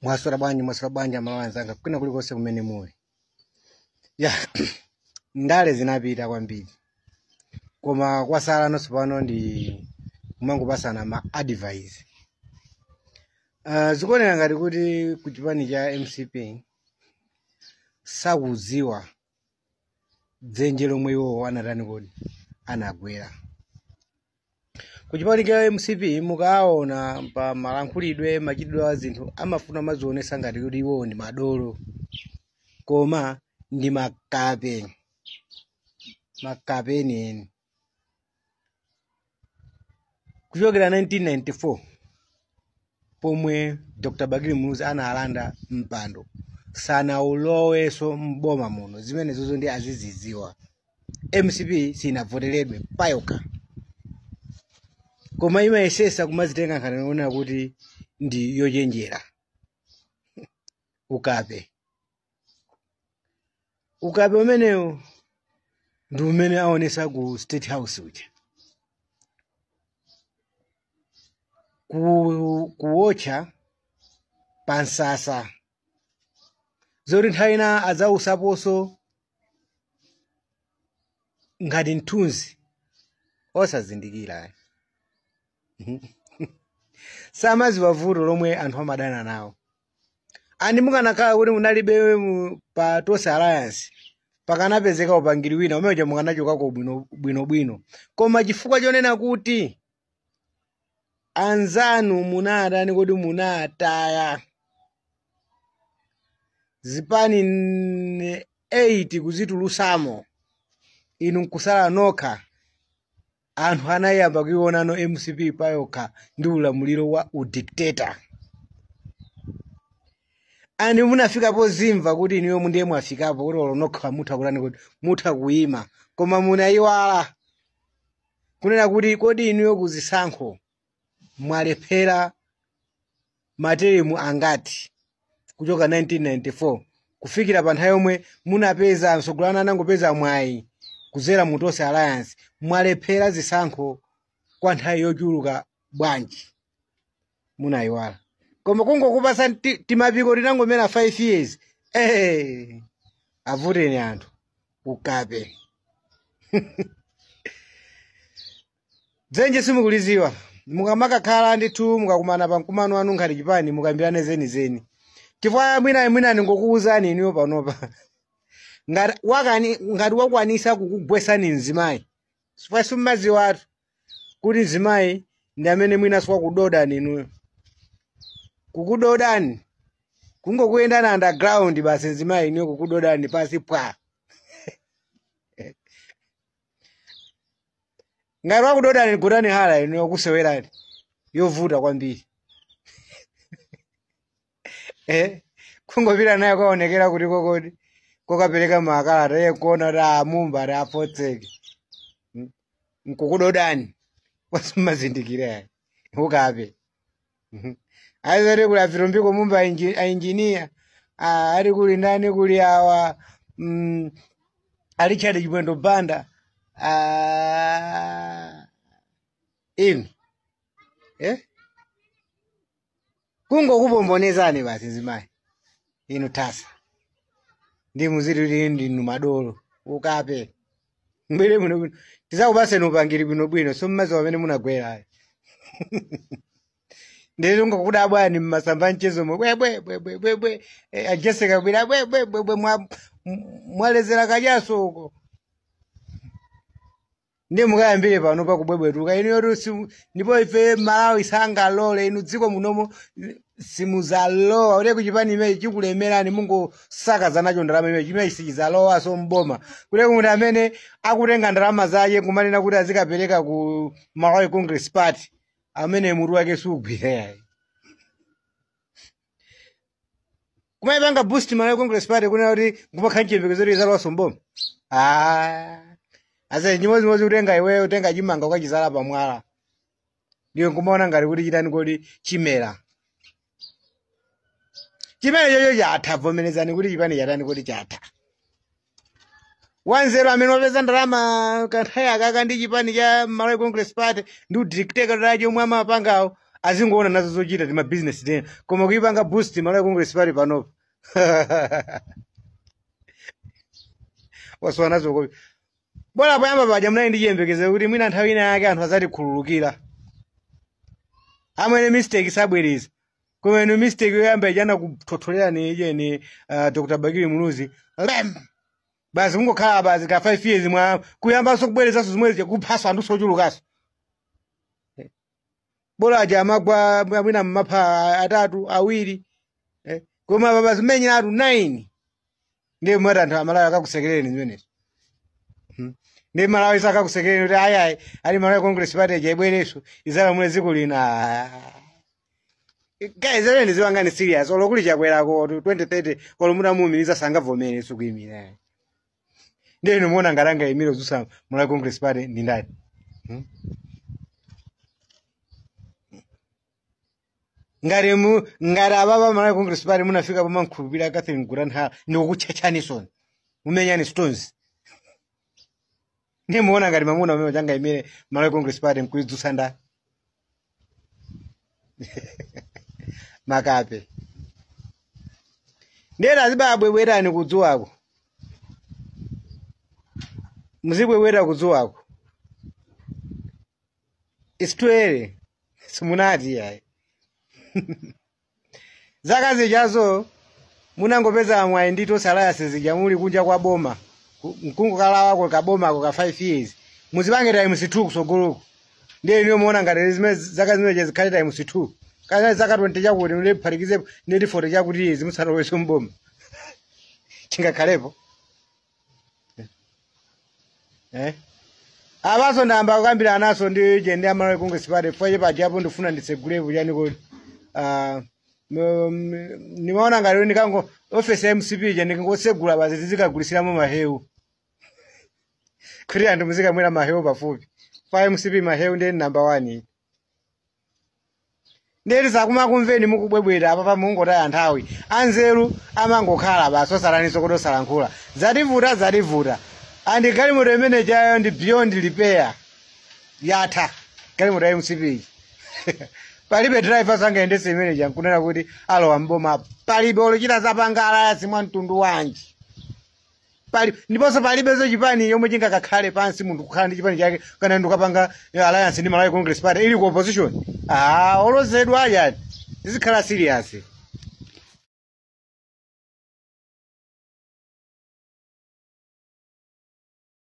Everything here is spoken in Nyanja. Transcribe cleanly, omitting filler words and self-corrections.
Mwaswera bwanji amawanzanga kwina kulikonse kumene muli. Ya ndale zinapita kwambiri. Koma kwasala nonse pano ndi kumangopasana ma advice. Zikuoneka ngati kuti ku chipani cha MCP sakuziwa dzenje lomwe iwo anatani kodi anagwera. Ku chipani cha MCP mukaona pa malankhulidwe machitidwe a zinthu amafuna mazionesa ngati kuti iwo ndi madolo koma ndi makape enieni. Kuchokera 1994 pomwe Dr. Bagiri Muluzi analanda mpando sanauloweso mboma muno zimene zozo ndi aziziziwa. MCP sinavoteredwe payoka koma imayesesa kumazitenga nkhanena kuti ndi yochenjera. Ukape umenewo ndi umene aonesa ku State House uja kuwotcha pansasa zoti nthawi ina adzausaponso ngati mthunzi osazindikira. Samaziwa vuto lomwe anthu amadana nawo. Andi mukanakhala kuti munalibe pa Tonse Alliance pakanapezeka upangiri wina umene mukanachokako bwinobwino koma chifukwa chonena kuti anzanu munatani kuti munataya zipani 8 kuzitulusamo inu nkusala nokha. Anthu anayamba kuionano MCP payokha ndi ulamuliro wa udikteta. Ani munafika pozimva kuti iniyo mundiye mwafikapo kuti olonokha mutha kulani kuti mutha kuima koma munayiwala kunena kuti kodi iniyo kuzisankho mwalephera materimu angati kuchoka 1994 kufikira pa nthawi yomwe munapeza msogolano anangopeza mwayi kuzera mu Tonse Alliance mwalephera zisankho kwa nthawi yochuluka bwanji munayiwala koma kungokupasa timapiko tinangomera 5 years avuteni anthu ukape. Dzenje simukuliziwa mukamakakhala ndithu mukakumana pa mkumano wanu ngati chipani mukambirane zeni chifukwa mwina ningokuwuzani iniyo panopa ngati wakwanisa kukugwesani mzimayi chifukwa simumaziwa atu kuti mzimayi ndi amene mwina siwakudodani inuyo. Kukudodani kungokuyendana underground basi mzimayi iniyo kukudodani pasi pwa. Ngati wakudodani kutani hala iniyo kusewerani yovuta kwambiri. Kungopita naye kwaonekera kuti kokodi kokapereka makalata ye kuona ra mumba ra fotseke nkukudodani wasimazindikira ukape. Azere kula virombiko mumba a engineer ari kuli ndani kuli awa Richard Chipwendo Banda inu kungokubombonezani basi nzimayi inu tasa ndi muziri ndinu madolo ukape mbere muno tisakupaseni upangiri bwinobwino so mmazi wamene munagwera. Ndezi ngokudabwani mmasamba mchezo bwe ajeseka bwira bwe mwalezera kajaso uko ndi mukayambire pano pa kubwebwetuka inu yotu ndipo ife Malawi sangalole inu dziko munomo simuzalowa ule kuchipani imeji chikulemerani mungu sakaza nacho ndalama imeji imeji sichizalowa so mboma kule kuti amene akutenga ndalama zake kumanena kuti azikapereka ku Malawi Congress Party amene mutu wake sugwira. Kumayipanga boost Malawi Congress Party kuna kuti kupakha chiyembekezo kuti izalowa so mboma. Asa nyimozi utenga iweyo utenga chimanga ukachizala pamwala. Ndiyo kumaona ngati kuti chitani kodi chimera. Chimera chocho chatha vomerezani kuti chipani chatani kodi chatha. Wanzero amene wapeza ndalama kanthaya kaka ndi chipani cha Malawi Congress Party ndi udikteka rajo mwa mapangawo azingoona nazo zochita ti ma business tena koma kuipanga boost Malawi Congress Party panopa waswana zoko bora poyamba paja mnayi ndiyembekeze kuti mwina nthawi ina yake anthu azati khululukira amwene mistake sabwereza koma ino mistake yoyamba ijana kuthotholera ni Dr. Bakili Muluzi lem basi mungokhala basi ka 5 years mwa kuyambanso kubwerezaso zimwezi kuphaso anthu sochulukaso bora aja amagwa mwina mmapha atatu awiri koma baba zimenyera atu 9 ndiye mwati anthu amalawi akakusekereni zimenezo ndiye Malawi sakakusekereni kuti ayayi ali Malawi Congress Party jaibwereso izala mule dziko lina guys zene ziwangani serious olokuli chakwelako 2030 kolomuna muumiriza sangavomere sukuyimira ndiye nomuona ngaranga imiro zusa Malawi Congress Party ndi ndani ngari ababa Malawi Congress Party munafika pamankhulupira Catherine Guranha ndikukuchachanisoni mumenyani stones ndiye muona ngati mamuna umene changa imire Malawi Congress Party mkuidzusa nda makape ndera zibabwebwerani kudzuwako muzibwebwera kudzuwako isitwere simunati yayi zaka zijazo munangopeza mwayi ndito salaya zijamuli kunja kwa boma mkungu kala wako kaboma ako ka 5 years muzibange times 2 kusogoloko ndiye niyo muona ngati zaka zimene zikhale times 2 kana zaka 20 chakuti mule phatikize ndi 40 chakuti izi musaloweso mboma chingakhalepo abaso ndamba kukambira anaso ndi jende ya Malawi Congress Party foye pajapo ndifuna nditsegulepo yani kuti nimaona ngati ndikango office ya MCP je ndikangosegula basi zikagulisiramo mahewu kuti anthu muzikamwera mahewu pafupi fa MCP mahewu ndi number 1 nderi zakumakumveni mukubwebwera apa pamungotaya nthawi anzeru amangokhala basi osalaniso kuti osalankhula zativuta andi galimoto imene chayo ndi beyond repair yatha galimoto ya MCP palibe driver sangaendese imene jankunena kuti alowa mboma palibe olochita zapangala yasimwa mtundu wanji ndiponso palibezo chipani yomwe chingakakhale pansi munthu kukhala ndi chipani chake kana ndikapanga alliance ndi Malawi Congress Party ili ku opposition olozedwa ajati zizikhala serious